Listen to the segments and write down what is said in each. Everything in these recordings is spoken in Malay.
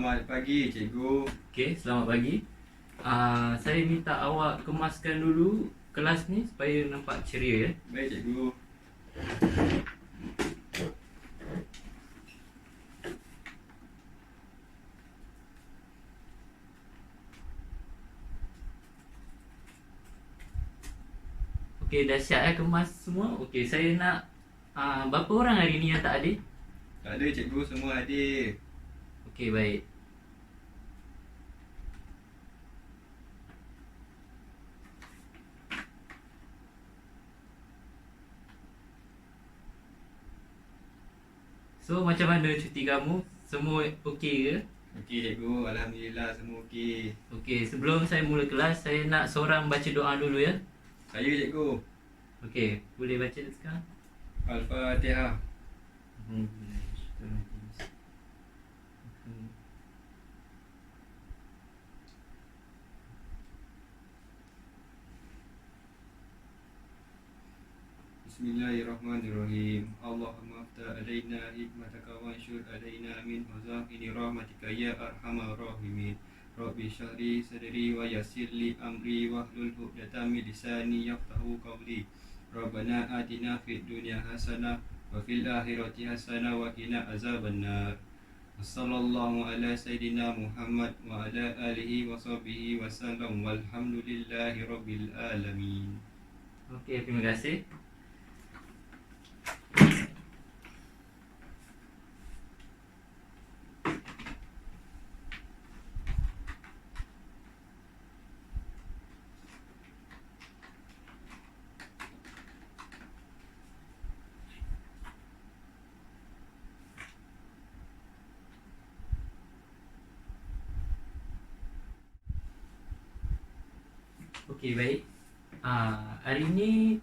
Selamat pagi, cikgu. Okey, selamat pagi. Saya minta awak kemaskan dulu kelas ni supaya nampak ceria ya. Baik, cikgu. Okey, dah siap kemas semua. Okey, saya nak berapa orang hari ni yang tak hadir? Tak ada, cikgu. Semua hadir. Okey, baik. So, macam mana cuti kamu? Semua okey ke? Okey, cikgu. Alhamdulillah, semua okey. Okey, sebelum saya mula kelas, saya nak seorang baca doa dulu ya. Saya, cikgu. Okey, boleh baca sekarang? Al-Fatihah. Bismillahirrahmanirrahim. Allahumma aftah alaina hikmataka wa anshur alaina min huzaini rahmatika ya arhamar rahimin. Rabbi syahri sadri wa yassir li amri wahlul 'uqdatam min lisani yafqahu qawli. Rabbana atina fid dunya hasanah wa fil akhirati hasanah wa qina azabannar. Wassallallahu ala sayyidina Muhammad wa ala alihi wa sahbihi wasallam walhamdulillahi rabbil alamin. Okey, terima kasih. Okey, baik. Hari ni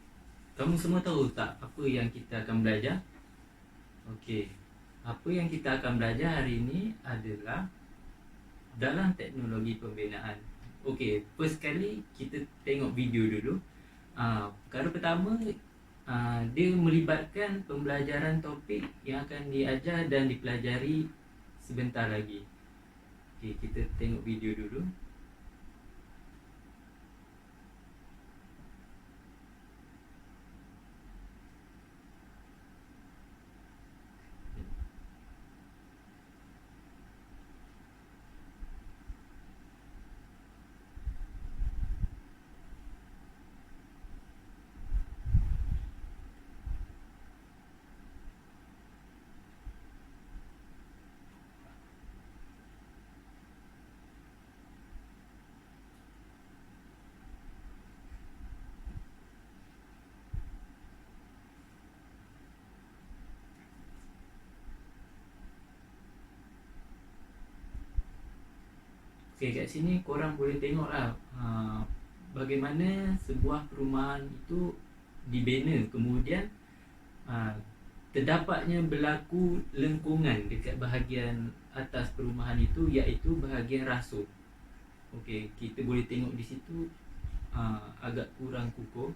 kamu semua tahu tak apa yang kita akan belajar? Okey. Apa yang kita akan belajar hari ini adalah dalam teknologi pembinaan. Okey, first kali kita tengok video dulu. Perkara pertama, dia melibatkan pembelajaran topik yang akan diajar dan dipelajari sebentar lagi. Okey, kita tengok video dulu. Okey, kat sini korang boleh tengok lah bagaimana sebuah perumahan itu dibina. Kemudian terdapatnya berlaku lengkungan dekat bahagian atas perumahan itu, iaitu bahagian rasuk. Okey, kita boleh tengok di situ agak kurang kukuh.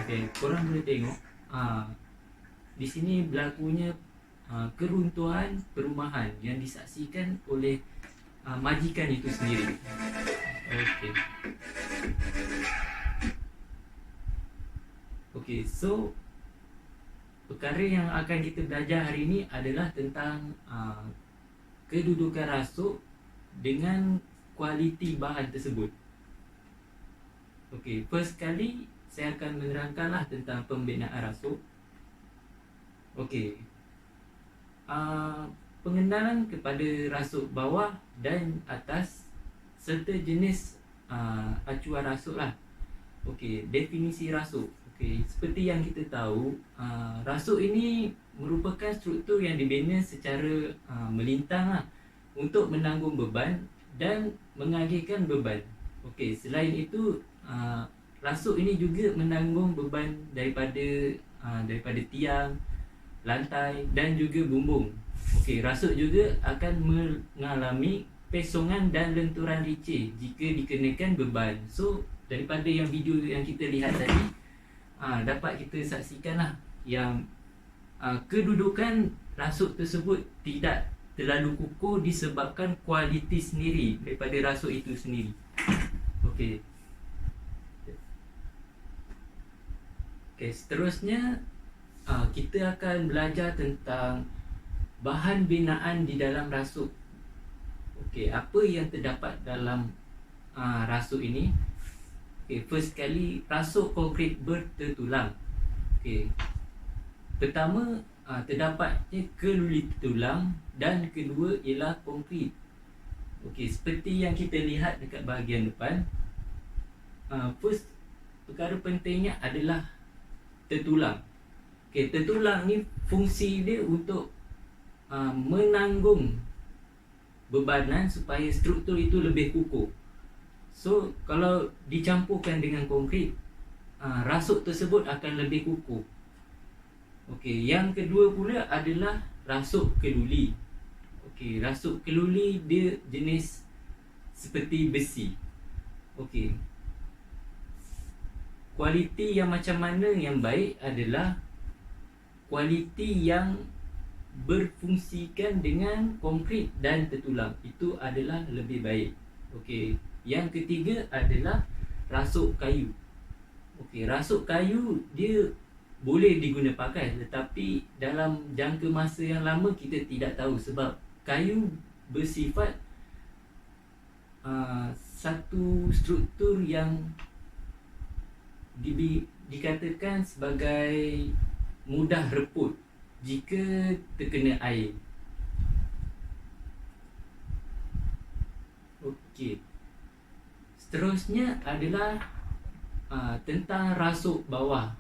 Okey, korang boleh tengok di sini berlakunya keruntuhan perumahan yang disaksikan oleh majikan itu sendiri. Okey. Okey, so perkara yang akan kita belajar hari ini adalah tentang kedudukan rasuk dengan kualiti bahan tersebut. Okey, first kali saya akan menerangkanlah tentang pembinaan rasuk. Okey. Pengenalan kepada rasuk bawah dan atas serta jenis acuan rasuk lah. Okey, definisi rasuk. Okey, seperti yang kita tahu, rasuk ini merupakan struktur yang dibina secara melintang lah, untuk menanggung beban dan mengagihkan beban. Okey, selain itu rasuk ini juga menanggung beban daripada tiang, lantai dan juga bumbung. Okey, rasuk juga akan mengalami pesongan dan lenturan licin jika dikenakan beban. So daripada yang video yang kita lihat tadi, dapat kita saksikanlah yang kedudukan rasuk tersebut tidak terlalu kukuh disebabkan kualiti sendiri daripada rasuk itu sendiri. Okey. Seterusnya kita akan belajar tentang bahan binaan di dalam rasuk. Okey, apa yang terdapat dalam rasuk ini? Okey, first kali rasuk konkrit bertertulang. Okey. Pertama, terdapatnya keluli tulang dan kedua ialah konkrit. Okey, seperti yang kita lihat dekat bahagian depan. First, perkara pentingnya adalah tertulang. Okey, tertulang ni fungsi dia untuk menanggung bebanan supaya struktur itu lebih kukuh. So, kalau dicampurkan dengan konkrit, rasuk tersebut akan lebih kukuh. Okey, yang kedua pula adalah rasuk keluli. Okey, rasuk keluli dia jenis seperti besi. Okey. Kualiti yang macam mana yang baik adalah kualiti yang berfungsikan dengan konkrit dan tertulang. Itu adalah lebih baik. Okey. Yang ketiga adalah rasuk kayu. Okey, rasuk kayu dia boleh diguna pakai, tetapi dalam jangka masa yang lama kita tidak tahu sebab kayu bersifat satu struktur yang dikatakan sebagai mudah reput jika terkena air. Okey. Seterusnya adalah tentang rasuk bawah,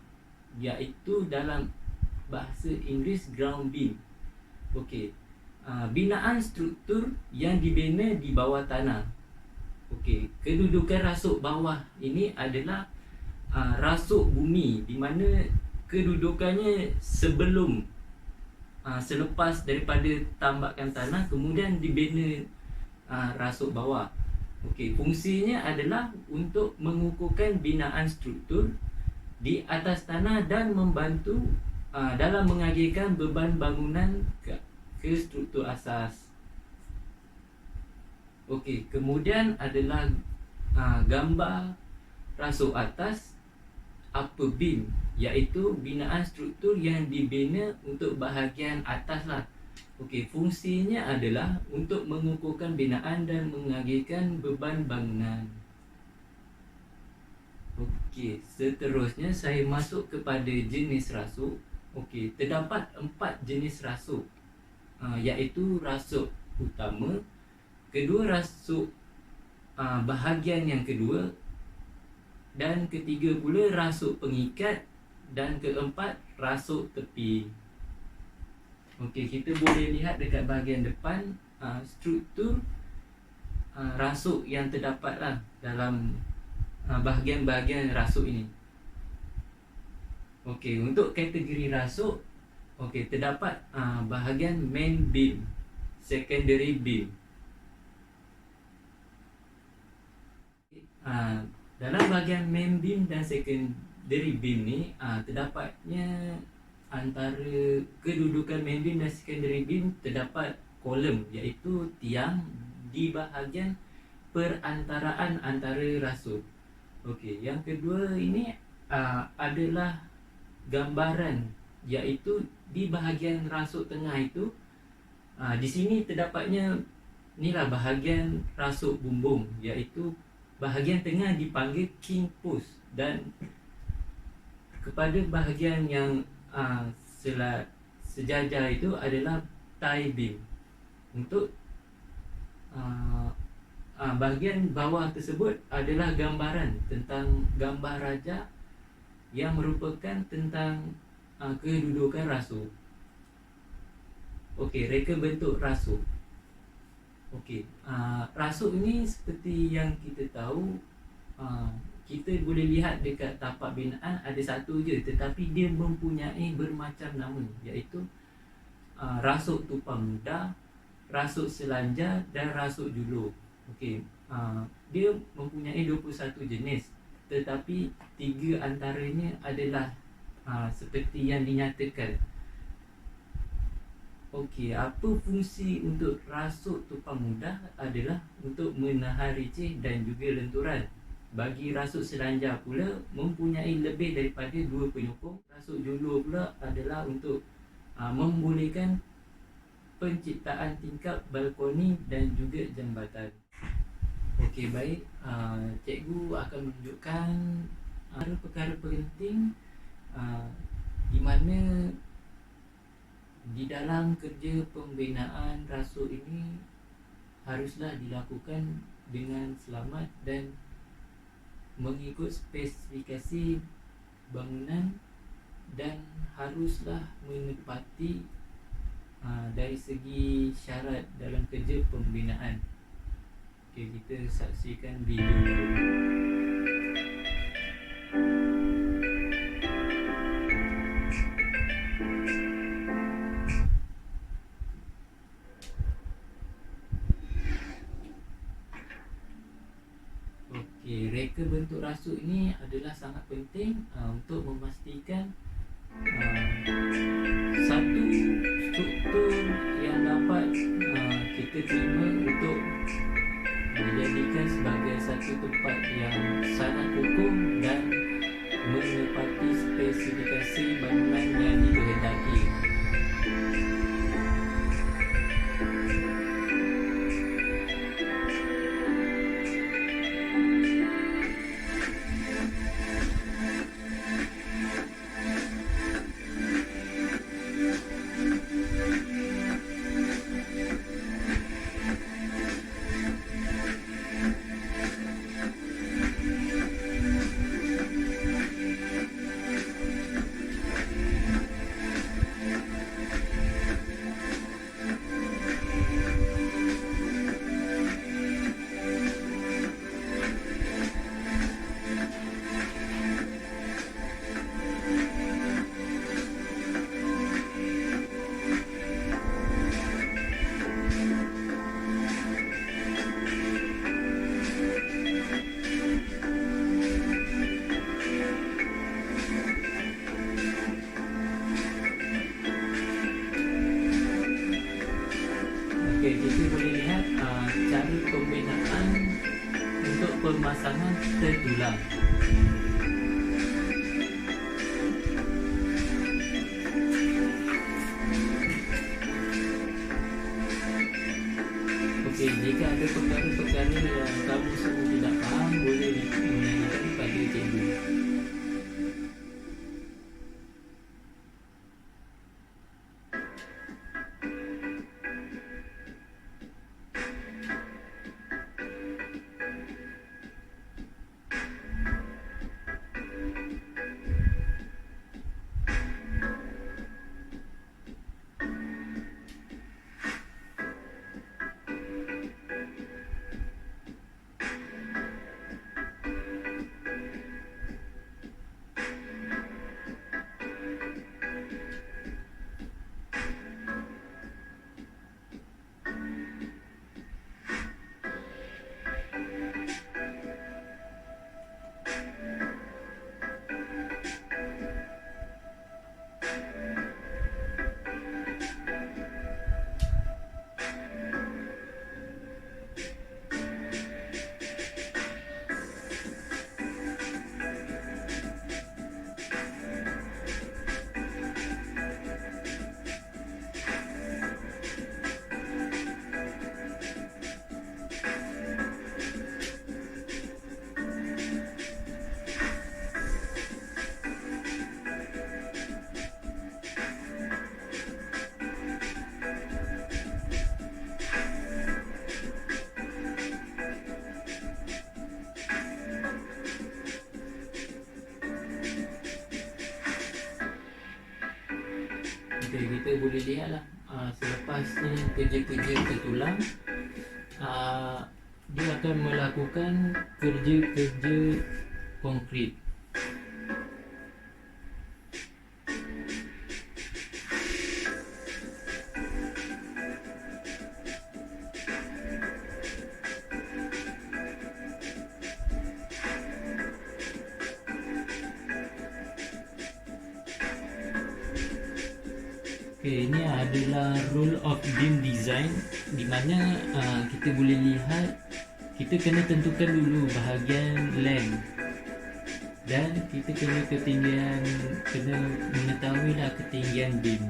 iaitu dalam bahasa Inggeris ground beam. Okey. Binaan struktur yang dibina di bawah tanah. Okey, kedudukan rasuk bawah ini adalah rasuk bumi, di mana kedudukannya sebelum selepas daripada tambakan tanah kemudian dibina rasuk bawah. Okey, fungsinya adalah untuk mengukuhkan binaan struktur di atas tanah dan membantu dalam mengagihkan beban bangunan ke struktur asas. Okey, kemudian adalah gambar rasuk atas upper beam, iaitu binaan struktur yang dibina untuk bahagian atas lah. Okey, fungsinya adalah untuk mengukuhkan binaan dan mengagihkan beban bangunan. Okey, seterusnya saya masuk kepada jenis rasuk. Okey, terdapat 4 jenis rasuk, iaitu rasuk utama, kedua rasuk bahagian yang kedua, dan ketiga pula rasuk pengikat, dan keempat rasuk tepi. Okey, kita boleh lihat dekat bahagian depan struktur rasuk yang terdapat lah dalam bahagian-bahagian rasuk ini. Okey, untuk kategori rasuk, okey, terdapat bahagian main beam, secondary beam. Dalam bahagian main beam dan secondary beam ni terdapatnya antara kedudukan main beam dan secondary beam terdapat kolom, iaitu tiang di bahagian perantaraan antara rasuk. Okey, yang kedua ini adalah gambaran, iaitu di bahagian rasuk tengah itu di sini terdapatnya inilah bahagian rasuk bumbung, iaitu bahagian tengah dipanggil king post, dan kepada bahagian yang sejajar itu adalah tie beam. Untuk bahagian bawah tersebut adalah gambaran tentang gambar raja yang merupakan tentang kedudukan rasuk. Okey, reka bentuk rasuk. Okey, rasuk ini seperti yang kita tahu, kita boleh lihat dekat tapak binaan ada satu je, tetapi dia mempunyai bermacam nama, iaitu rasuk tupang muda, rasuk selanja dan rasuk julur. Okey, dia mempunyai 21 jenis, tetapi 3 antaranya adalah seperti yang dinyatakan. Okey, apa fungsi untuk rasuk tupang mudah adalah untuk menahan ricih dan juga lenturan. Bagi rasuk selanja pula mempunyai lebih daripada 2 penyokong. Rasuk julur pula adalah untuk membolehkan penciptaan tingkap balkoni dan juga jambatan. Okey, baik. Cikgu akan menunjukkan perkara penting di mana di dalam kerja pembinaan rasuk ini haruslah dilakukan dengan selamat dan mengikut spesifikasi bangunan dan haruslah menepati dari segi syarat dalam kerja pembinaan. Okey, kita saksikan video dulu. Reka bentuk rasuk ini adalah sangat penting untuk memastikan satu struktur yang dapat kita terima untuk dijadikan sebagai satu tempat yang sangat kokoh dan menepati spesifikasi bangunan yang dikehendaki. Okey, kita boleh lihat cara pembinaan untuk pemasangan tertulang. Okey, jika ada perkara-perkara yang kamu semua tidak faham, boleh menanyakan pada cikgu. Okay, kita boleh lihatlah selepas ni kerja-kerja tertulang, dia akan melakukan kerja-kerja konkrit. Okay, ini adalah rule of beam design, di mana kita boleh lihat kita kena tentukan dulu bahagian length dan kita kena mengetahuilah ketinggian beam.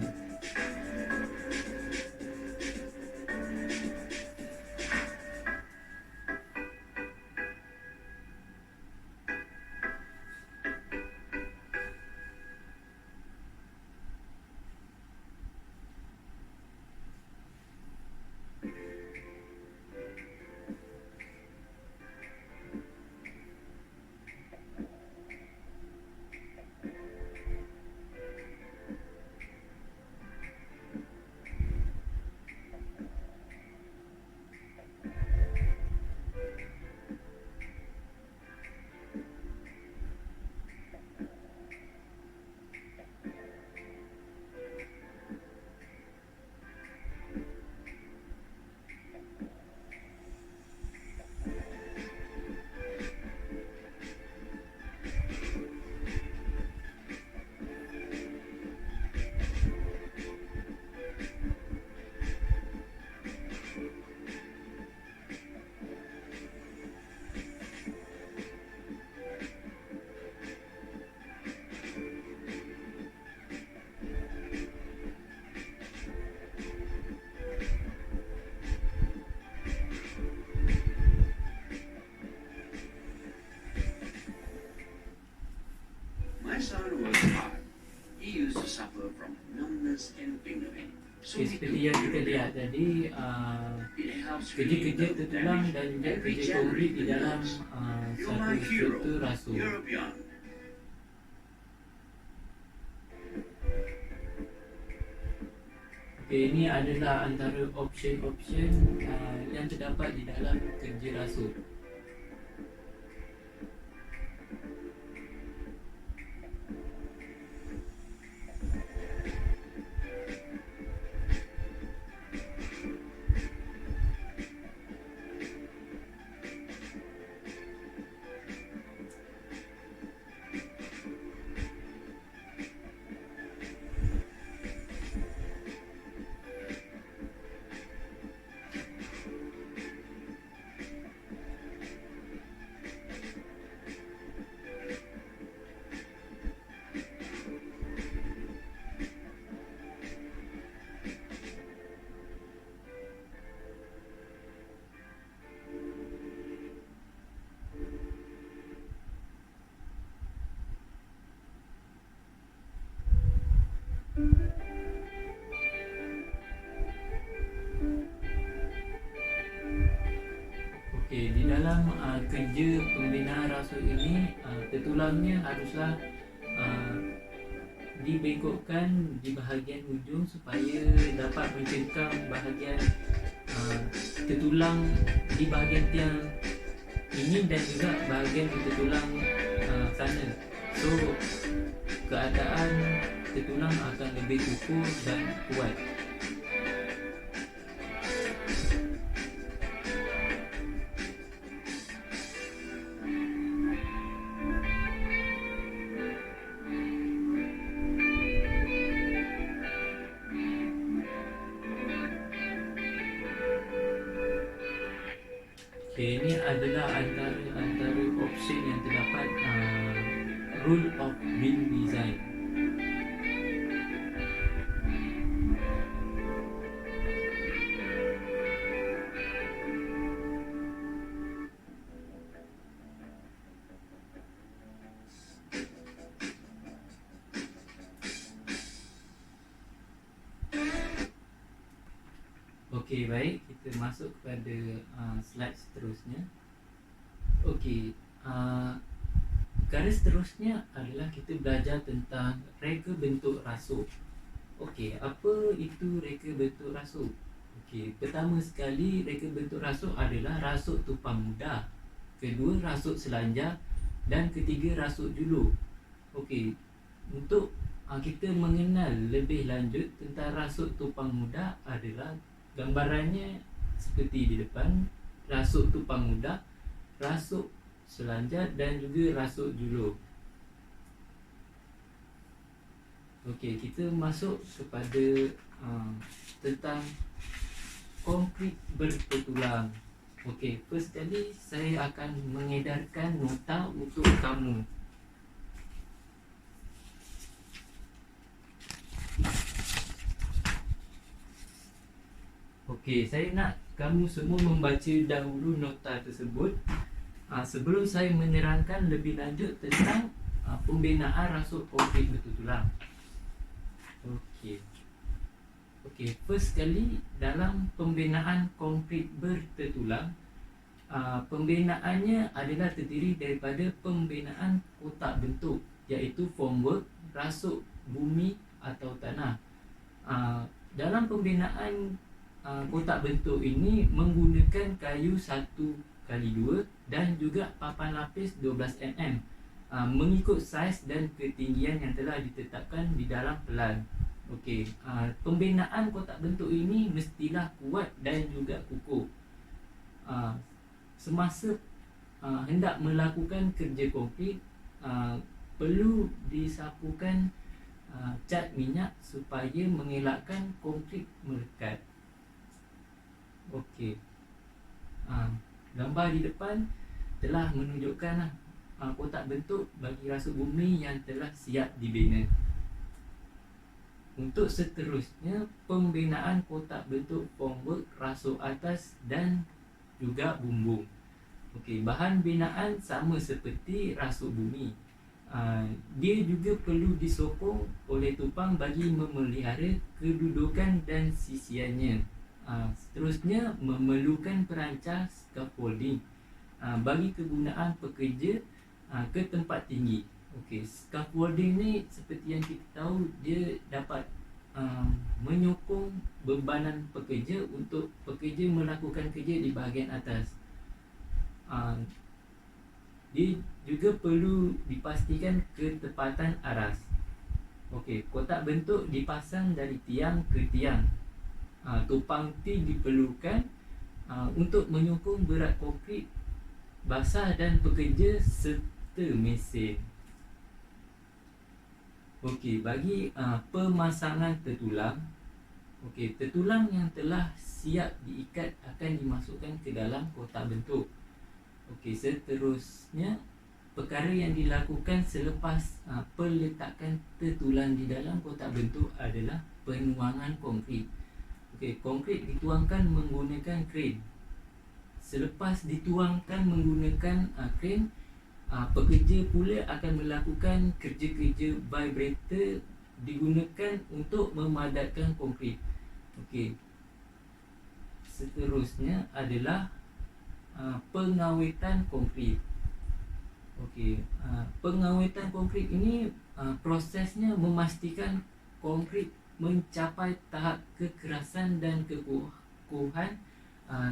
My son worked hard. He used to suffer from numbness and finger pain. So Okay, he seperti took yang kita European. lihat tadi, It helps kerja-kerja relieve the tertulang damage dan juga and kerja regenerate konkrit di the dalam nerves. You're satu my hero, struktur rasuk. European. Okay, ini adalah antara option-option yang terdapat di dalam kerja rasuk. Okey, di dalam kerja pembinaan rasuk ini, tertulangnya haruslah dibengkokkan di bahagian hujung supaya dapat mencengkam bahagian tertulang di bahagian tiang ini dan juga bahagian tertulang sana. So, keadaan tertulang akan lebih kukuh dan kuat. Okay, ini adalah antara option yang terdapat rule of beam design. Okey, baik, kita masuk kepada slide seterusnya. Okey, perkara seterusnya adalah kita belajar tentang reka bentuk rasuk. Okey, apa itu reka bentuk rasuk? Okey, pertama sekali reka bentuk rasuk adalah rasuk tupang mudah. Kedua, rasuk selanjar dan ketiga rasuk julur. Okey, untuk kita mengenal lebih lanjut tentang rasuk tupang mudah adalah gambarannya seperti di depan. Rasuk tupang mudah, rasuk selanjar dan juga rasuk julur. Okey, kita masuk kepada tentang konkrit berpetulang. Okey, first kali saya akan mengedarkan nota untuk kamu. Okey, saya nak kamu semua membaca dahulu nota tersebut sebelum saya menerangkan lebih lanjut tentang pembinaan rasuk konkrit bertutulang. Okey, first kali dalam pembinaan konkrit bertutulang, pembinaannya adalah terdiri daripada pembinaan kotak bentuk, iaitu formwork, rasuk bumi atau tanah. Dalam pembinaan kotak bentuk ini menggunakan kayu 1x2 dan juga papan lapis 12 mm mengikut saiz dan ketinggian yang telah ditetapkan di dalam pelan. Okey, pembinaan kotak bentuk ini mestilah kuat dan juga kukuh. Semasa hendak melakukan kerja konkrit, perlu disapukan cat minyak supaya mengelakkan konkrit melekat. Okey, gambar di depan telah menunjukkan kotak bentuk bagi rasuk bumi yang telah siap dibina. Untuk seterusnya, pembinaan kotak bentuk formwork, rasuk atas dan juga bumbung. Okey, bahan binaan sama seperti rasuk bumi. Dia juga perlu disokong oleh tupang bagi memelihara kedudukan dan sisiannya. Seterusnya, memerlukan perancang scaffolding bagi kegunaan pekerja ke tempat tinggi. Okey, scaffolding ni seperti yang kita tahu, dia dapat menyokong bebanan pekerja untuk pekerja melakukan kerja di bahagian atas. Dia juga perlu dipastikan ketepatan aras. Okey, kotak bentuk dipasang dari tiang ke tiang. Tupang T diperlukan untuk menyokong berat konkrit basah dan pekerja serta mesin. Okey, bagi pemasangan tertulang. Okey, tertulang yang telah siap diikat akan dimasukkan ke dalam kotak bentuk. Okey, seterusnya perkara yang dilakukan selepas peletakan tertulang di dalam kotak bentuk adalah penuangan konkrit. Okey, konkrit dituangkan menggunakan kren. Selepas dituangkan menggunakan kren, pekerja pula akan melakukan kerja-kerja vibrator digunakan untuk memadatkan konkrit. Okey, seterusnya adalah pengawetan konkrit. Okey, pengawetan konkrit ini prosesnya memastikan konkrit mencapai tahap kekerasan dan kekukuhan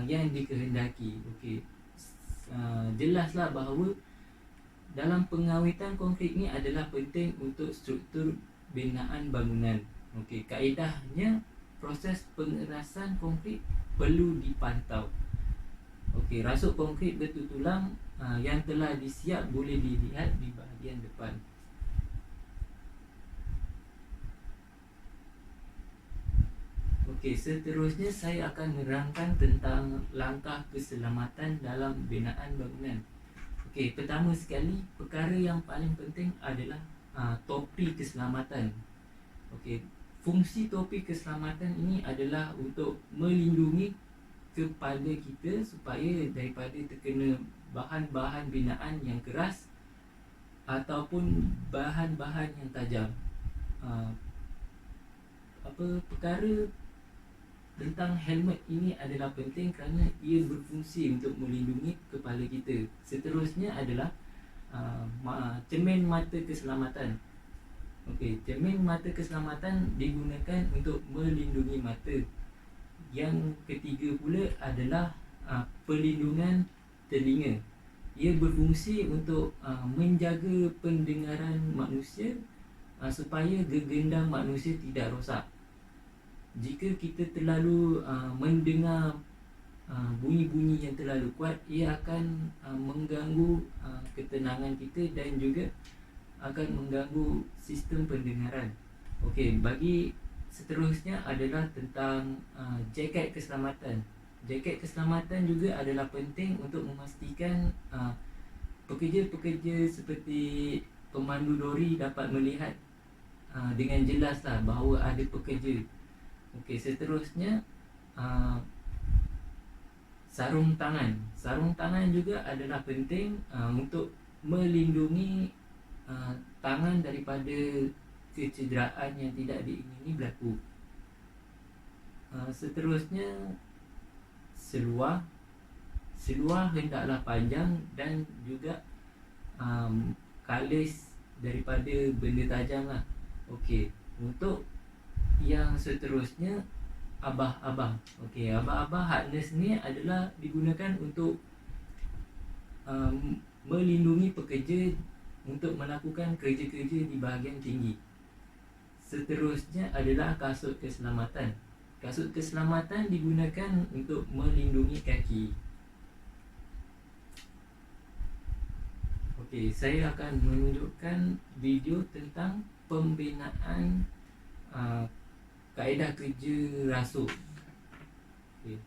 yang dikehendaki. Okey, jelaslah bahawa dalam pengawetan konkrit ini adalah penting untuk struktur binaan bangunan. Okey, kaedahnya proses pengerasan konkrit perlu dipantau. Okey, rasuk konkrit bertutulang yang telah disiap boleh dilihat di bahagian depan. Okey, seterusnya saya akan menerangkan tentang langkah keselamatan dalam binaan bangunan. Okey, pertama sekali, perkara yang paling penting adalah topi keselamatan. Okey, fungsi topi keselamatan ini adalah untuk melindungi kepala kita supaya daripada terkena bahan-bahan binaan yang keras ataupun bahan-bahan yang tajam. Perkara tentang helmet ini adalah penting kerana ia berfungsi untuk melindungi kepala kita. Seterusnya adalah cermin mata keselamatan. Okey, cermin mata keselamatan digunakan untuk melindungi mata. Yang ketiga pula adalah perlindungan telinga. ia berfungsi untuk menjaga pendengaran manusia supaya gegendang manusia tidak rosak. Jika kita terlalu mendengar bunyi-bunyi yang terlalu kuat, ia akan mengganggu ketenangan kita dan juga akan mengganggu sistem pendengaran. Okey, bagi seterusnya adalah tentang jaket keselamatan. Jaket keselamatan juga adalah penting untuk memastikan pekerja-pekerja seperti pemandu lori dapat melihat dengan jelas bahawa ada pekerja. Okey, seterusnya sarung tangan. Sarung tangan juga adalah penting untuk melindungi tangan daripada kecederaan yang tidak diingini berlaku. Seterusnya seluar. Seluar hendaklah panjang dan juga kalis daripada benda tajam lah. Okey, untuk yang seterusnya abah-abah. Okey, abah-abah harness ni adalah digunakan untuk melindungi pekerja untuk melakukan kerja-kerja di bahagian tinggi. Seterusnya adalah kasut keselamatan. Kasut keselamatan digunakan untuk melindungi kaki. Okey, saya akan menunjukkan video tentang pembinaan kaedah kerja rasuk. Okay.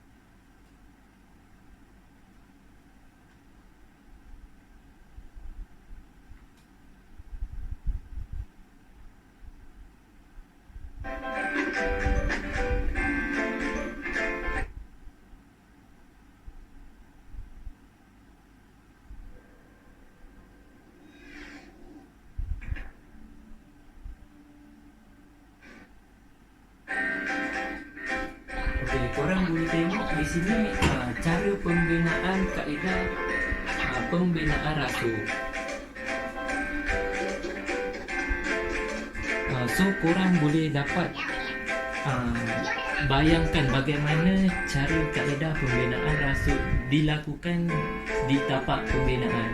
Korang boleh tengok di sini cara pembinaan kaedah pembinaan rasuk. So korang boleh dapat bayangkan bagaimana cara kaedah pembinaan rasuk dilakukan di tapak pembinaan.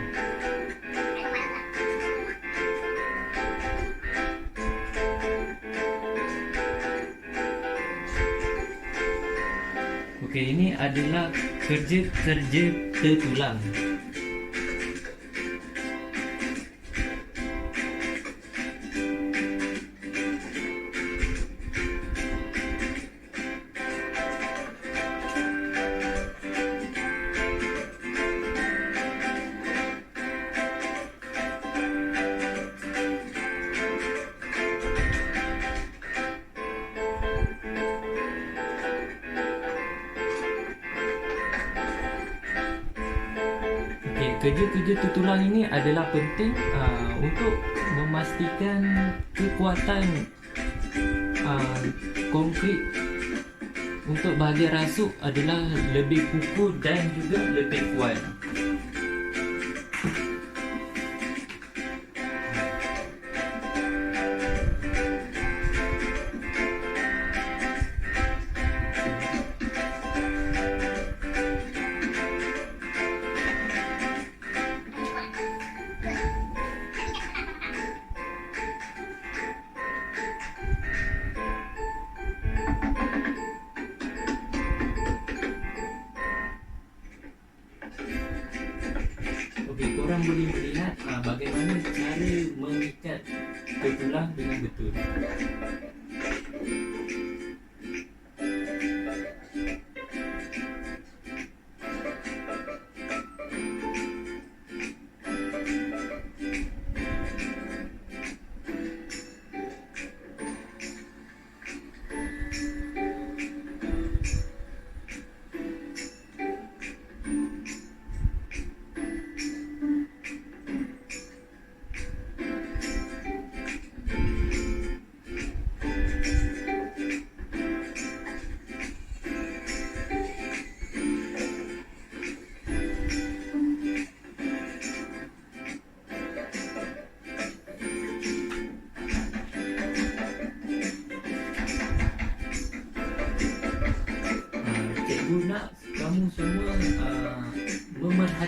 Okey, ini adalah kerja-kerja tertulang. Kerja-kerja tertulang ini adalah penting untuk memastikan kekuatan konkrit untuk bahagian rasuk adalah lebih kukuh dan juga lebih kuat. Korang boleh melihat bagaimana cara mengikat tertulang dengan betul.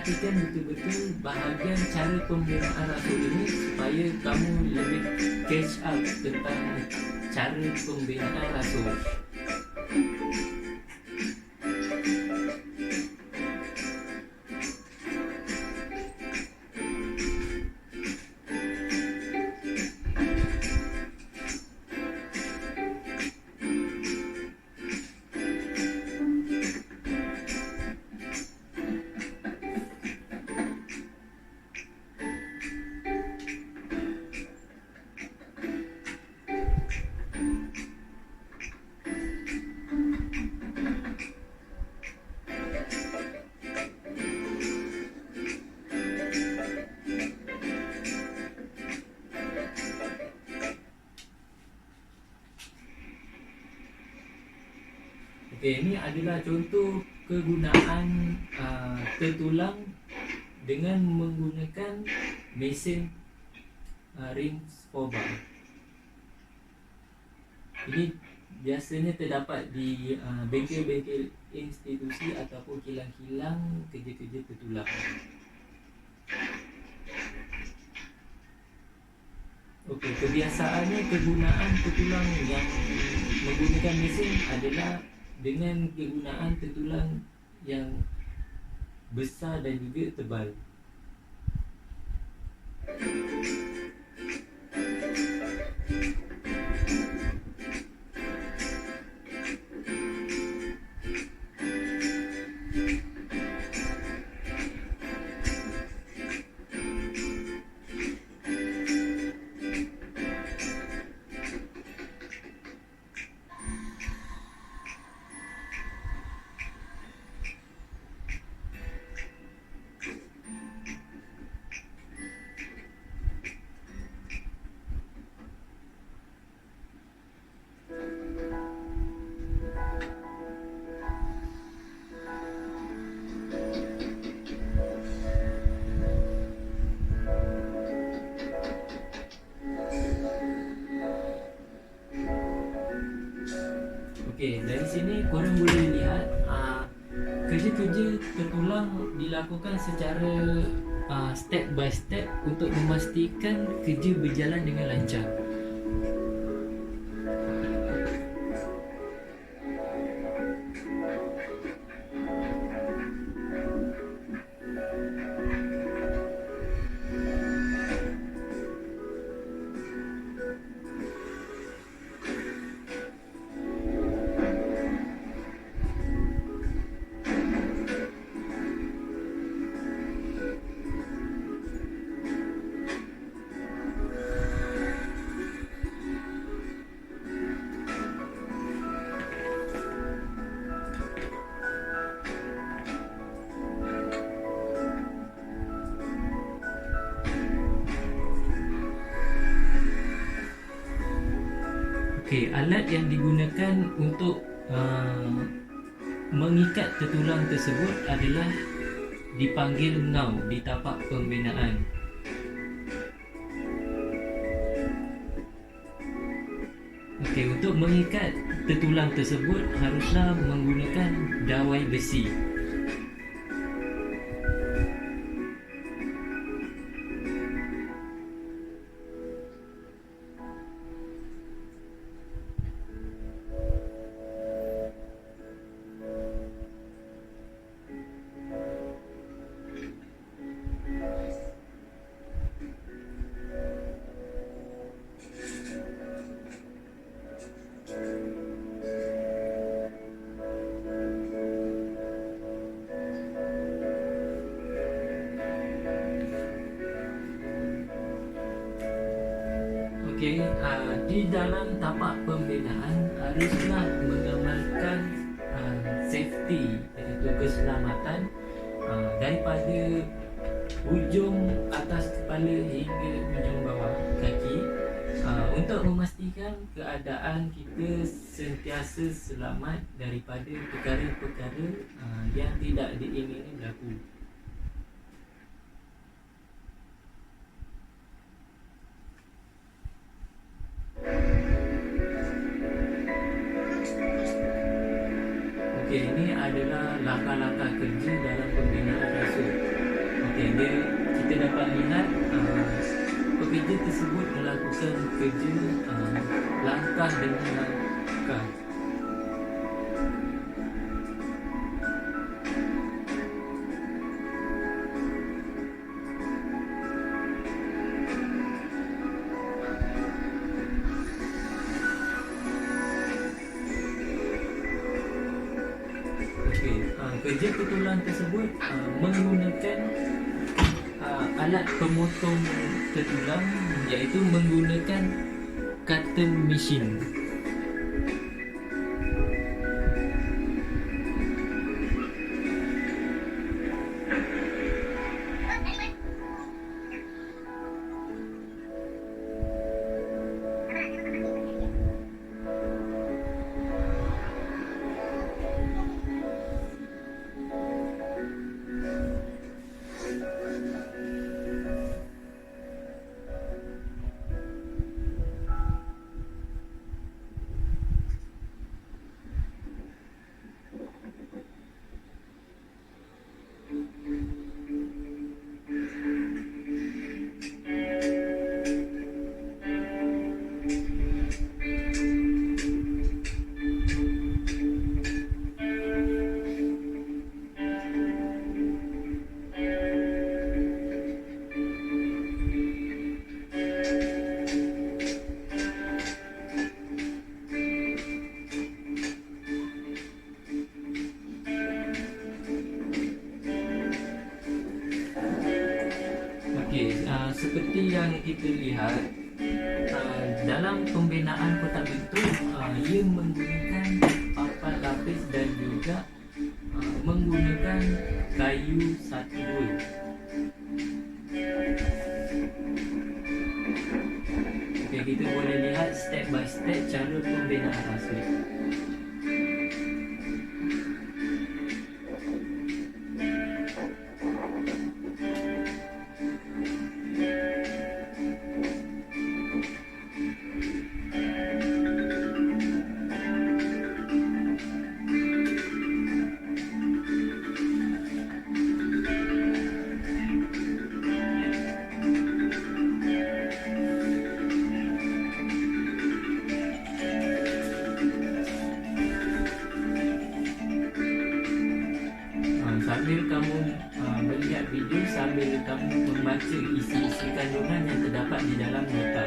perhatikan betul-betul bahagian cara pembinaan rasul ini supaya kamu lebih catch up tentang cara pembinaan rasul. Okey, ini adalah contoh kegunaan tertulang dengan menggunakan mesin rings for bar. Ini biasanya terdapat di bengkel-bengkel institusi ataupun kilang-kilang kerja-kerja tertulang. Okey, kebiasaannya kegunaan tertulang yang menggunakan mesin adalah dengan kegunaan tertulang yang besar dan juga tebal. Okey, dari sini korang boleh lihat kerja-kerja tertulang dilakukan secara step by step untuk memastikan kerja berjalan dengan lancar. Okey, alat yang digunakan untuk mengikat tertulang tersebut adalah dipanggil ngau di tapak pembinaan. Okey, untuk mengikat tertulang tersebut haruslah menggunakan dawai besi. Okey, di dalam tapak pembinaan haruslah mengamalkan safety, iaitu keselamatan daripada hujung atas kepala hingga hujung bawah kaki untuk memastikan keadaan kita sentiasa selamat daripada perkara-perkara yang tidak diingini berlaku. Okey, ini adalah langkah-langkah kerja dalam pembinaan rasul. tersebut melakukan kerja langkah demi langkah. Kerja ketulan tersebut menggunakan alat pemotong ketulan, iaitu menggunakan cutting machine. Seperti yang kita lihat dalam pembinaan kotak bentuk, ia menggunakan papan lapis dan juga menggunakan kayu 1-2. Okay, kita boleh lihat step by step cara pembinaan asli. Sambil kamu melihat video, sambil kamu membaca isi-isi kandungan yang terdapat di dalam nota.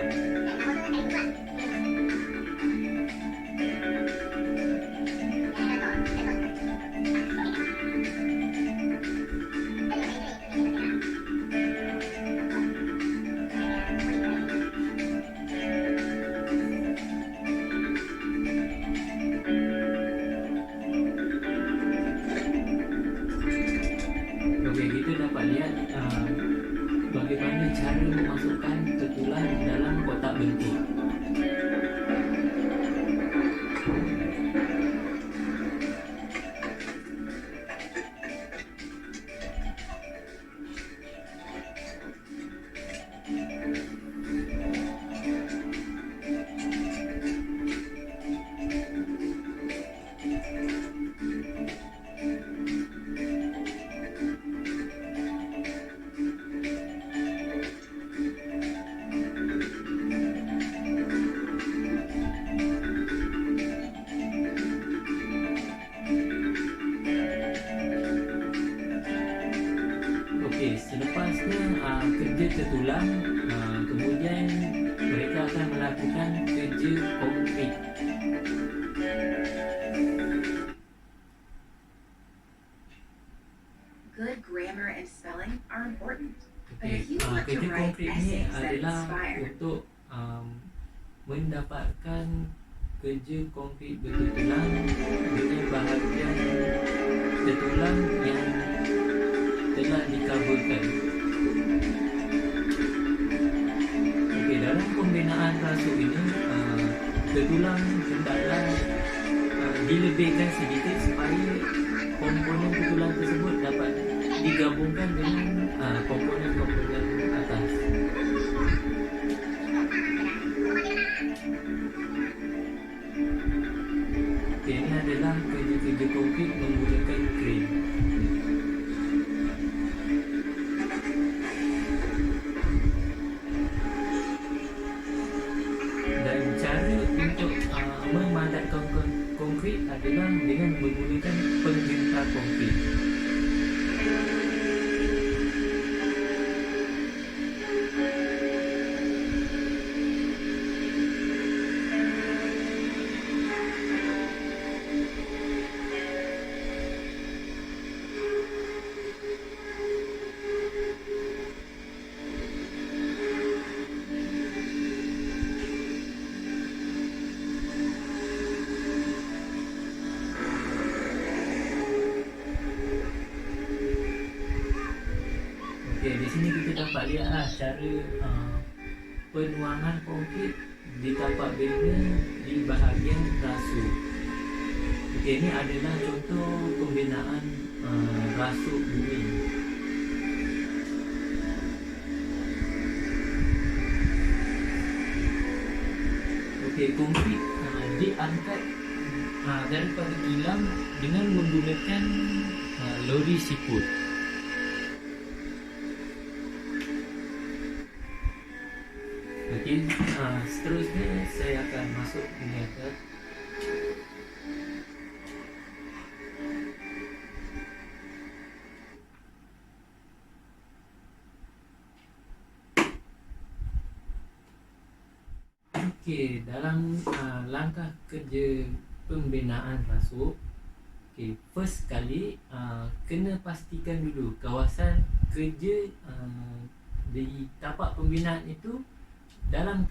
Lihat bagaimana cara memasukkan ketulan dalam kotak bentuk. Selepasnya kerja tertulang, kemudian mereka akan melakukan kerja konkret. Good grammar and spelling are important. Kerja konkret ini adalah untuk mendapatkan kerja konkret bertulang dengan bahagian tertulang yang telah dikaburkan. Okey, dalam pembinaan rasuk ini, tertulang hendaklah dilebihkan sedikit supaya komponen tertulang tersebut dapat digabungkan dengan komponen-komponen atas. Okey, ini adalah kerja-kerja konkret menggunakan crane. cara untuk memadatkan konkrit adalah dengan menggunakan penggentar konkrit. Okey, di sini kita dapat lihat cara penuangan konkrit di tapak bina di bahagian rasuk. Okey, ini adalah contoh pembinaan rasuk bumi. Okey, konkrit diangkat daripada kilang dengan menggunakan lori siput. Okey, seterusnya saya akan masuk mengangkat okey, dalam langkah kerja pembinaan rasuk. Okey, first kali kena pastikan dulu kawasan kerja di tapak pembinaan itu dalam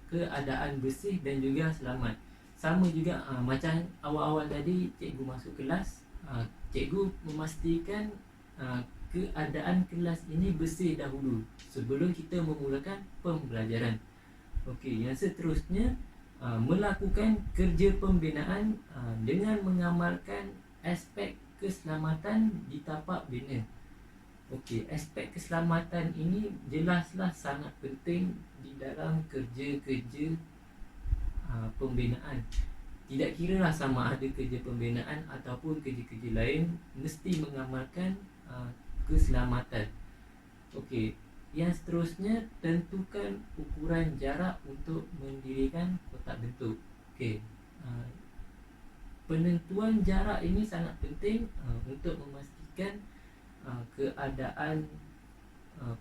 keadaan bersih dan juga selamat. Sama juga macam awal-awal tadi cikgu masuk kelas, cikgu memastikan keadaan kelas ini bersih dahulu sebelum kita memulakan pembelajaran. Okey, yang seterusnya melakukan kerja pembinaan dengan mengamalkan aspek keselamatan di tapak bina. Okey, aspek keselamatan ini jelaslah sangat penting di dalam kerja-kerja pembinaan. Tidak kiralah sama ada kerja pembinaan ataupun kerja-kerja lain, mesti mengamalkan keselamatan. Okey, yang seterusnya tentukan ukuran jarak untuk mendirikan kotak bentuk. Okey, penentuan jarak ini sangat penting untuk memastikan keadaan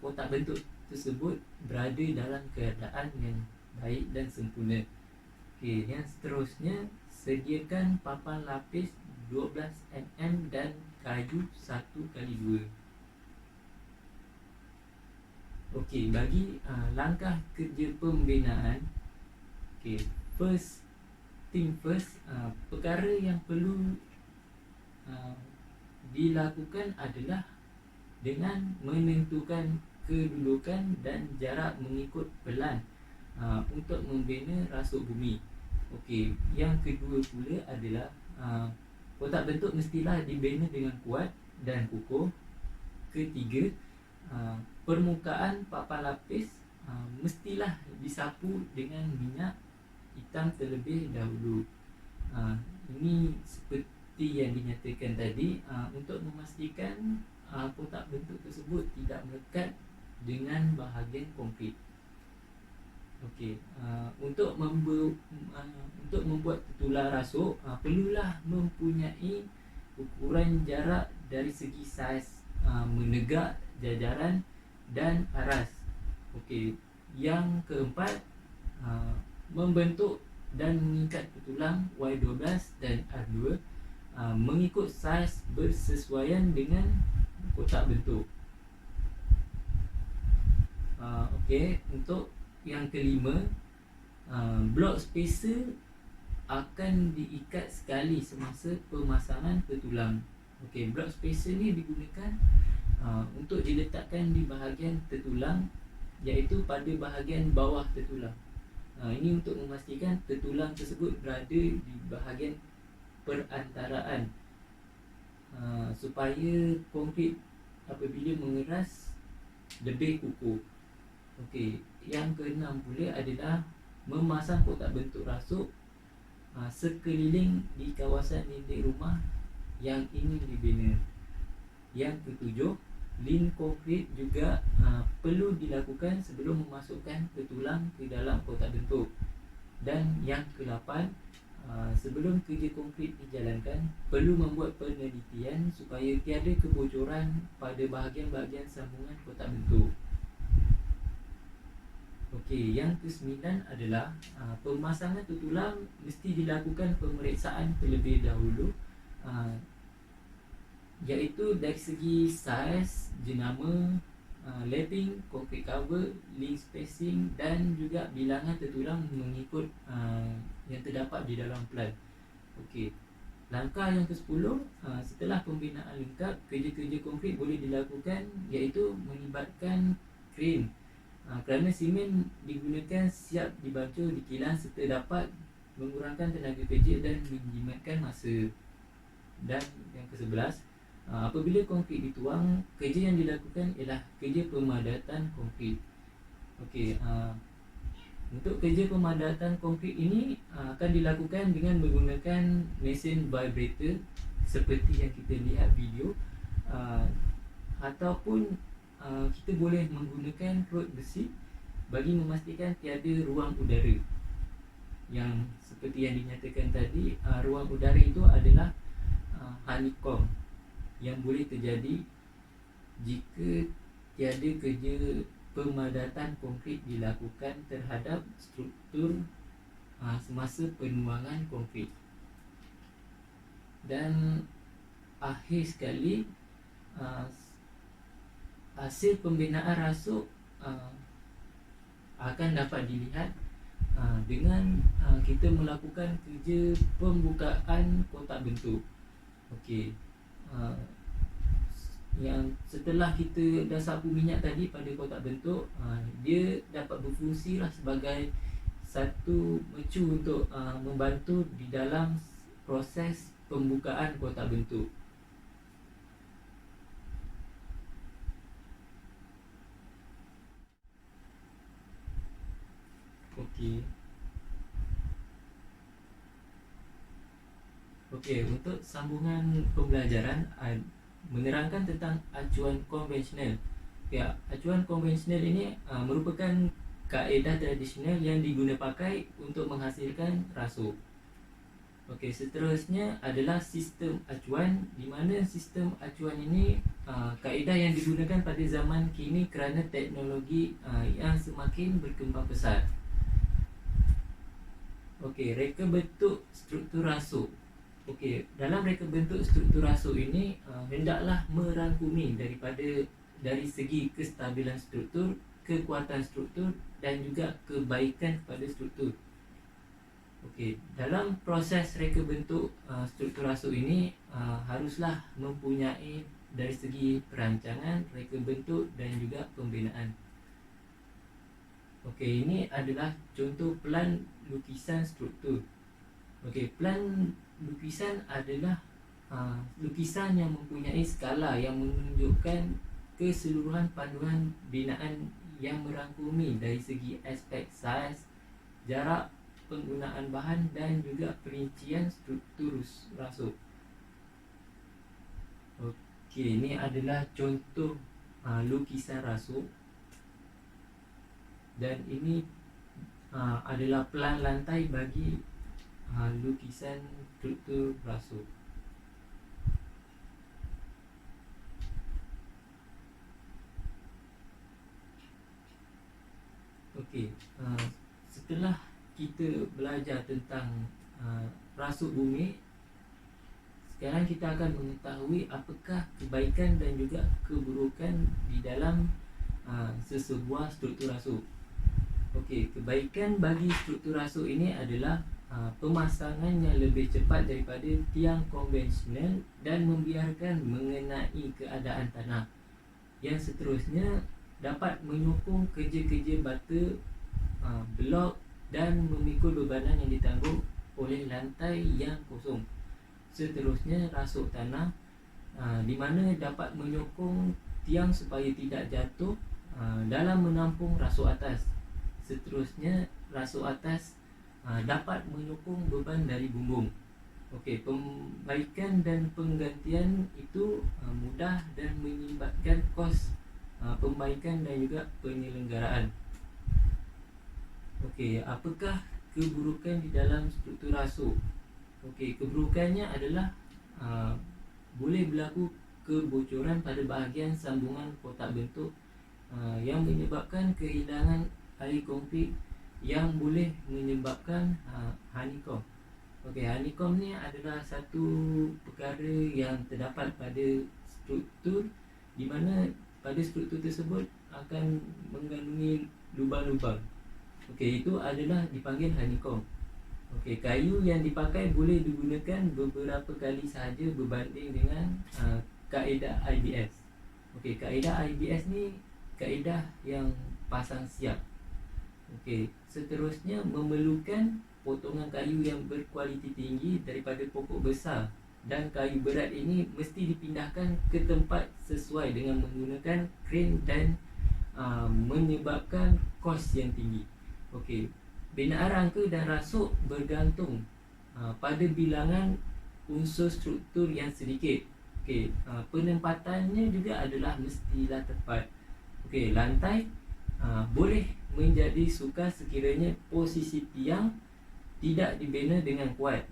kotak bentuk tersebut berada dalam keadaan yang baik dan sempurna. Okey, yang seterusnya sediakan papan lapis 12 mm dan kayu 1x2. Okey, bagi langkah kerja pembinaan, okey, first thing first, perkara yang perlu dilakukan adalah dengan menentukan kedudukan dan jarak mengikut pelan untuk membina rasuk bumi. Okey, yang kedua pula adalah kotak bentuk mestilah dibina dengan kuat dan kukuh. Ketiga, permukaan papan lapis mestilah disapu dengan minyak hitam terlebih dahulu. Ini seperti yang dinyatakan tadi, untuk memastikan kotak bentuk tersebut tidak melekat dengan bahagian konkrit. Okey, untuk membuat tular rasuk perlulah mempunyai ukuran jarak dari segi saiz menegak, jajaran dan aras. Okey, yang keempat, membentuk dan mengikat tulang Y12 dan R2 mengikut saiz bersesuaian dengan kotak bentuk. Okey, untuk yang kelima, blok spacer akan diikat sekali semasa pemasangan tertulang. Okey, blok spacer ni digunakan untuk diletakkan di bahagian tertulang, iaitu pada bahagian bawah tertulang. Ini untuk memastikan tertulang tersebut berada di bahagian perantaraan, supaya konkrit apabila mengeras lebih kukuh. Okey, yang keenam pula adalah memasang kotak bentuk rasuk sekeliling di kawasan dinding rumah yang ingin dibina. Yang ketujuh, lin konkrit juga perlu dilakukan sebelum memasukkan tertulang ke dalam kotak bentuk. Dan yang ke-8, sebelum kerja konkrit dijalankan, perlu membuat penelitian supaya tiada kebocoran pada bahagian-bahagian sambungan kotak bentuk. Okey, yang ke-9 adalah pemasangan tertulang mesti dilakukan pemeriksaan terlebih dahulu, iaitu dari segi saiz, jenama, lapping, concrete cover, link spacing dan juga bilangan tertulang mengikut yang terdapat di dalam plan. Okey. Langkah yang ke-10, setelah pembinaan lengkap, kerja-kerja konkrit boleh dilakukan, iaitu melibatkan kren. Kerana simen digunakan siap dibacul, dikilas serta dapat mengurangkan tenaga kerja dan menjimatkan masa. Dan yang ke-11, apabila konkrit dituang, kerja yang dilakukan ialah kerja pemadatan konkrit. Okey, untuk kerja pemadatan konkrit ini akan dilakukan dengan menggunakan mesin vibrator seperti yang kita lihat video, ataupun kita boleh menggunakan rod besi bagi memastikan tiada ruang udara. Yang seperti yang dinyatakan tadi, ruang udara itu adalah honeycomb yang boleh terjadi jika tiada kerja pemadatan konkrit dilakukan terhadap struktur semasa penuangan konkrit. Dan akhir sekali, hasil pembinaan rasuk akan dapat dilihat dengan kita melakukan kerja pembukaan kotak bentuk. Okey, yang setelah kita dah sapu minyak tadi pada kotak bentuk, dia dapat berfungsi lah sebagai satu mercu untuk membantu di dalam proses pembukaan kotak bentuk. Okey, untuk sambungan pembelajaran menerangkan tentang acuan konvensional. Ya, acuan konvensional ini merupakan kaedah tradisional yang diguna pakai untuk menghasilkan rasuk. Okey, seterusnya adalah sistem acuan, di mana sistem acuan ini kaedah yang digunakan pada zaman kini kerana teknologi yang semakin berkembang pesat. Okey, reka bentuk struktur rasuk. Okey, dalam reka bentuk struktur rasuk ini hendaklah merangkumi dari segi kestabilan struktur, kekuatan struktur dan juga kebaikan kepada struktur. Okey, dalam proses reka bentuk struktur rasuk ini haruslah mempunyai dari segi perancangan, reka bentuk dan juga pembinaan. Okey, ini adalah contoh plan lukisan struktur. Okey, plan lukisan adalah lukisan yang mempunyai skala yang menunjukkan keseluruhan panduan binaan yang merangkumi dari segi aspek saiz, jarak, penggunaan bahan dan juga perincian struktur rasuk. Okey, ini adalah contoh lukisan rasuk. Dan ini adalah plan lantai bagi lukisan struktur rasuk. Okey, setelah kita belajar tentang rasuk bumi, sekarang kita akan mengetahui apakah kebaikan dan juga keburukan di dalam sesebuah struktur rasuk. Okey, kebaikan bagi struktur rasuk ini adalah pemasangan yang lebih cepat daripada tiang konvensional dan membiarkan mengenai keadaan tanah. Yang seterusnya dapat menyokong kerja-kerja bata, blok dan memikul bebanan yang ditanggung oleh lantai yang kosong. Seterusnya rasuk tanah, di mana dapat menyokong tiang supaya tidak jatuh dalam menampung rasuk atas. Seterusnya rasuk atas dapat menyokong beban dari bumbung. Okey, pembaikan dan penggantian itu mudah dan menyumbatkan kos pembaikan dan juga penyelenggaraan. Okey, apakah keburukan di dalam struktur rasuk. Okey, keburukannya adalah boleh berlaku kebocoran pada bahagian sambungan kotak bentuk yang menyebabkan kehilangan air konkrit yang boleh menyebabkan honeycomb. Okey, honeycomb ni adalah satu perkara yang terdapat pada struktur di mana pada struktur tersebut akan mengandungi lubang-lubang. Okey, itu adalah dipanggil honeycomb. Okey, kayu yang dipakai boleh digunakan beberapa kali sahaja berbanding dengan kaedah IBS. Okey, kaedah IBS ni kaedah yang pasang siap. Okey, seterusnya memerlukan potongan kayu yang berkualiti tinggi daripada pokok besar, dan kayu berat ini mesti dipindahkan ke tempat sesuai dengan menggunakan kren dan menyebabkan kos yang tinggi. Okey, binaan rangka dan rasuk bergantung pada bilangan unsur struktur yang sedikit. Okey, penempatannya juga adalah mestilah tepat. Okey, lantai boleh menjadi sukar sekiranya posisi tiang tidak dibina dengan kuat,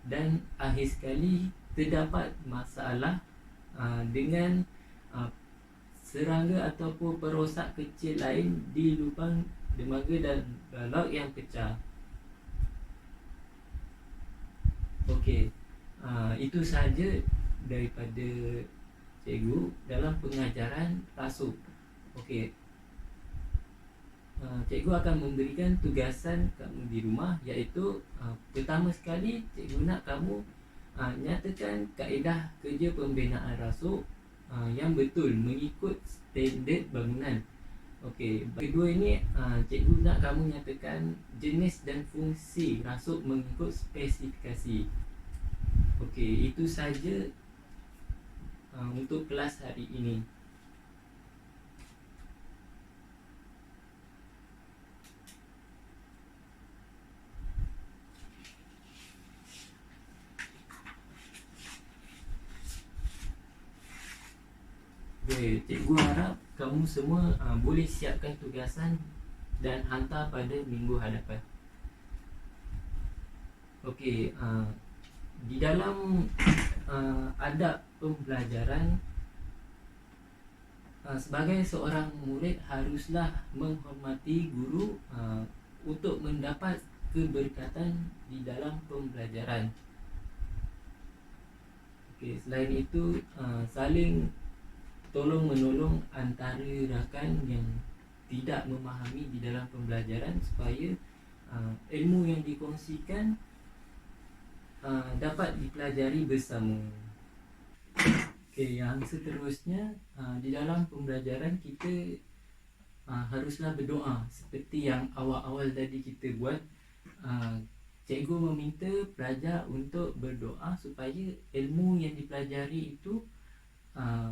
dan akhir sekali terdapat masalah dengan serangga ataupun perosak kecil lain di lubang dermaga dan balok yang pecah. Okey, itu sahaja daripada cikgu dalam pengajaran rasuk. Okey, cikgu akan memberikan tugasan kamu di rumah, iaitu pertama sekali cikgu nak kamu nyatakan kaedah kerja pembinaan rasuk yang betul mengikut standard bangunan. Okey, kedua ini cikgu nak kamu nyatakan jenis dan fungsi rasuk mengikut spesifikasi. Okey, itu saja untuk kelas hari ini. Okay, cikgu harap kamu semua boleh siapkan tugasan dan hantar pada minggu hadapan. Okey, di dalam adab pembelajaran, sebagai seorang murid haruslah menghormati guru untuk mendapat keberkatan di dalam pembelajaran. Okey, selain itu saling tolong menolong antara rakan yang tidak memahami di dalam pembelajaran supaya ilmu yang dikongsikan dapat dipelajari bersama. Okey, yang seterusnya di dalam pembelajaran kita haruslah berdoa seperti yang awal-awal tadi kita buat. Cikgu meminta pelajar untuk berdoa supaya ilmu yang dipelajari itu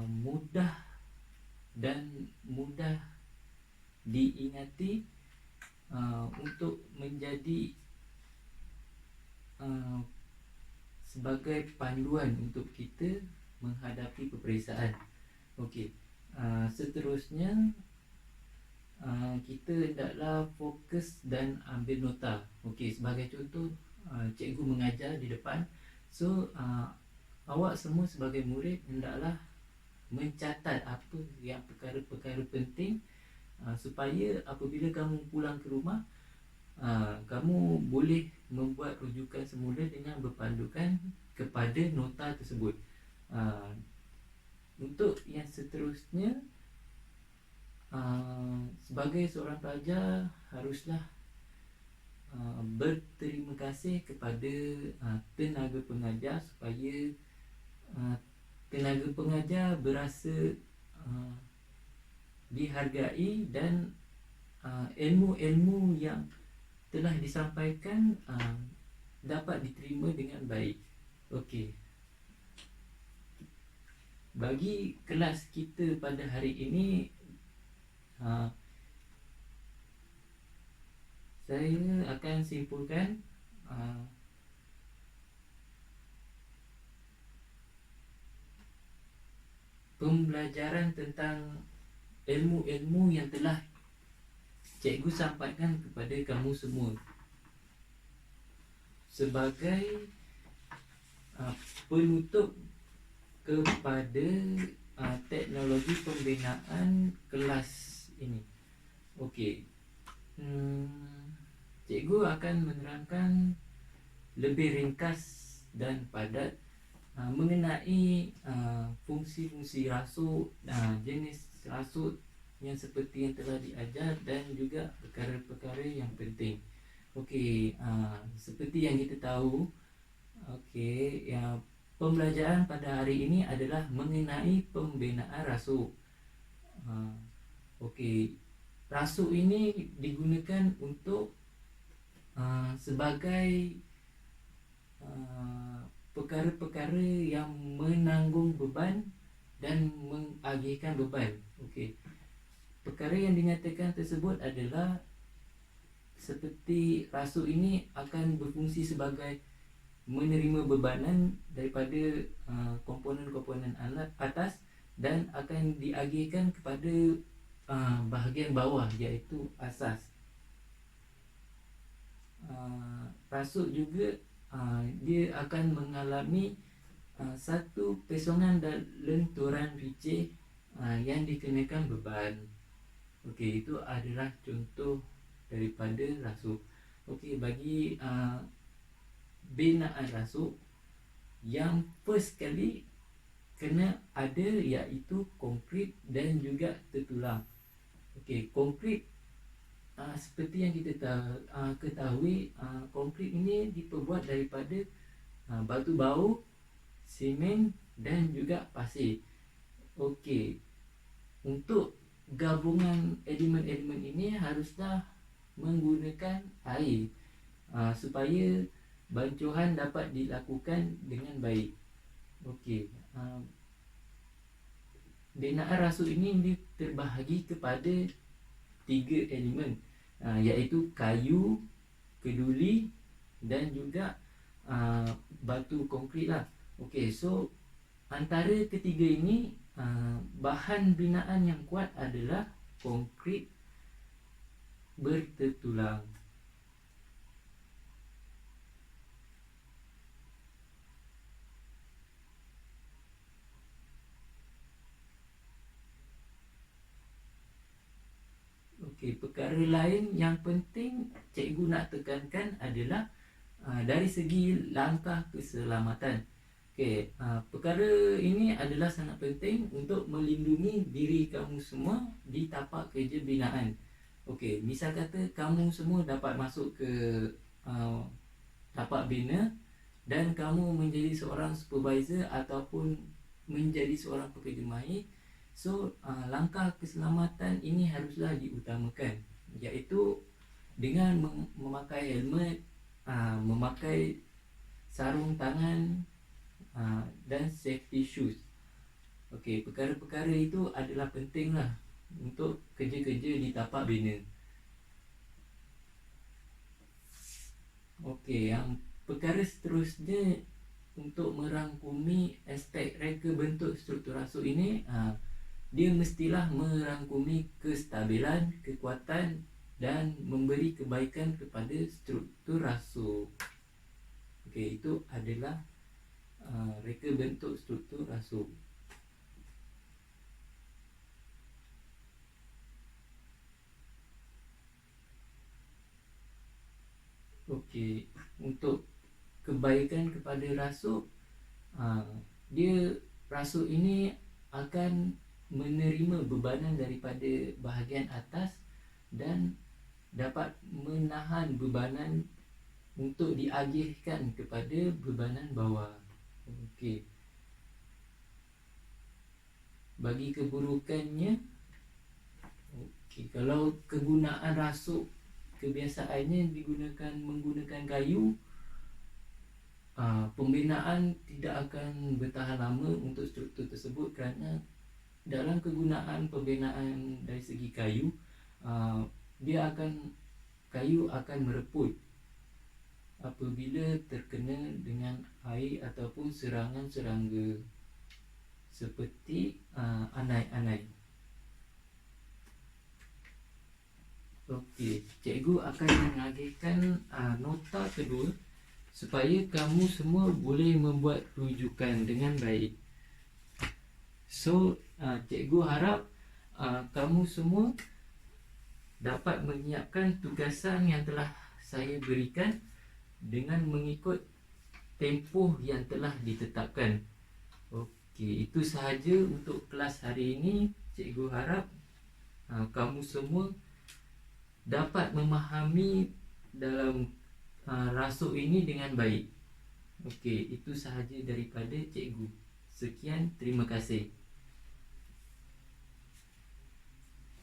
mudah dan mudah diingati untuk menjadi sebagai panduan untuk kita menghadapi peperiksaan. Okey, seterusnya kita hendaklah fokus dan ambil nota. Okey, sebagai contoh cikgu mengajar di depan, so awak semua sebagai murid hendaklah mencatat apa yang perkara-perkara penting supaya apabila kamu pulang ke rumah kamu boleh membuat rujukan semula dengan berpandukan kepada nota tersebut. Untuk yang seterusnya, sebagai seorang pelajar haruslah berterima kasih kepada tenaga pengajar supaya tenaga pengajar berasa dihargai dan ilmu-ilmu yang telah disampaikan dapat diterima dengan baik. Okey, bagi kelas kita pada hari ini, saya akan simpulkan pembelajaran tentang ilmu-ilmu yang telah cikgu sampaikan kepada kamu semua. sebagai penutup kepada teknologi pembinaan kelas ini. Okey. Cikgu akan menerangkan lebih ringkas dan padat mengenai fungsi-fungsi rasuk, jenis rasuk yang seperti yang telah diajar dan juga perkara-perkara yang penting. Okey, seperti yang kita tahu, okey, yang pembelajaran pada hari ini adalah mengenai pembinaan rasuk. Okey, rasuk ini digunakan untuk sebagai perkara-perkara yang menanggung beban dan mengagihkan beban. Okey. Perkara yang dinyatakan tersebut adalah seperti rasuk ini akan berfungsi sebagai menerima bebanan daripada komponen-komponen atas dan akan diagihkan kepada bahagian bawah, iaitu asas. Rasuk juga dia akan mengalami satu pesongan dan lenturan picih yang dikenakan beban. Okey, itu adalah contoh daripada rasuk. Okey, bagi binaan rasuk, yang first kali kena ada iaitu konkrit dan juga tertulang. Okey, konkrit seperti yang kita ketahui, konkrit ini diperbuat daripada batu bau, semen dan juga pasir. Okey, untuk gabungan elemen-elemen ini haruslah menggunakan air supaya bancuhan dapat dilakukan dengan baik. Okey, binaan rasuk ini terbahagi kepada 3 elemen, iaitu kayu, keduli dan juga batu konkrit lah. Okey, so antara ketiga ini, bahan binaan yang kuat adalah konkrit bertertulang. Okey, perkara lain yang penting cikgu nak tekankan adalah dari segi langkah keselamatan. Okey, perkara ini adalah sangat penting untuk melindungi diri kamu semua di tapak kerja binaan. Okey, misal kata kamu semua dapat masuk ke tapak bina dan kamu menjadi seorang supervisor ataupun menjadi seorang pekerja mahir. So, langkah keselamatan ini haruslah diutamakan, iaitu dengan memakai helmet, memakai sarung tangan dan safety shoes. Okey, perkara-perkara itu adalah pentinglah untuk kerja-kerja di tapak bina. Okey, yang perkara seterusnya untuk merangkumi aspek reka bentuk struktur rasuk ini, dia mestilah merangkumi kestabilan, kekuatan dan memberi kebaikan kepada struktur rasuk. Okey, itu adalah reka bentuk struktur rasuk. Okey, untuk kebaikan kepada rasuk, rasuk ini akan menerima bebanan daripada bahagian atas dan dapat menahan bebanan untuk diagihkan kepada bebanan bawah. Okey. Bagi keburukannya, okey, kalau kegunaan rasuk kebiasaannya menggunakan kayu, pembinaan tidak akan bertahan lama untuk struktur tersebut kerana dalam kegunaan pembinaan dari segi kayu, kayu akan mereput apabila terkena dengan air ataupun serangan serangga seperti anai-anai. Okey, cikgu akan mengagihkan nota kedua supaya kamu semua boleh membuat rujukan dengan baik. So, cikgu harap kamu semua dapat menyiapkan tugasan yang telah saya berikan dengan mengikut tempoh yang telah ditetapkan. Okey, itu sahaja untuk kelas hari ini. Cikgu harap kamu semua dapat memahami dalam rasuk ini dengan baik. Okey, itu sahaja daripada cikgu. Sekian, terima kasih.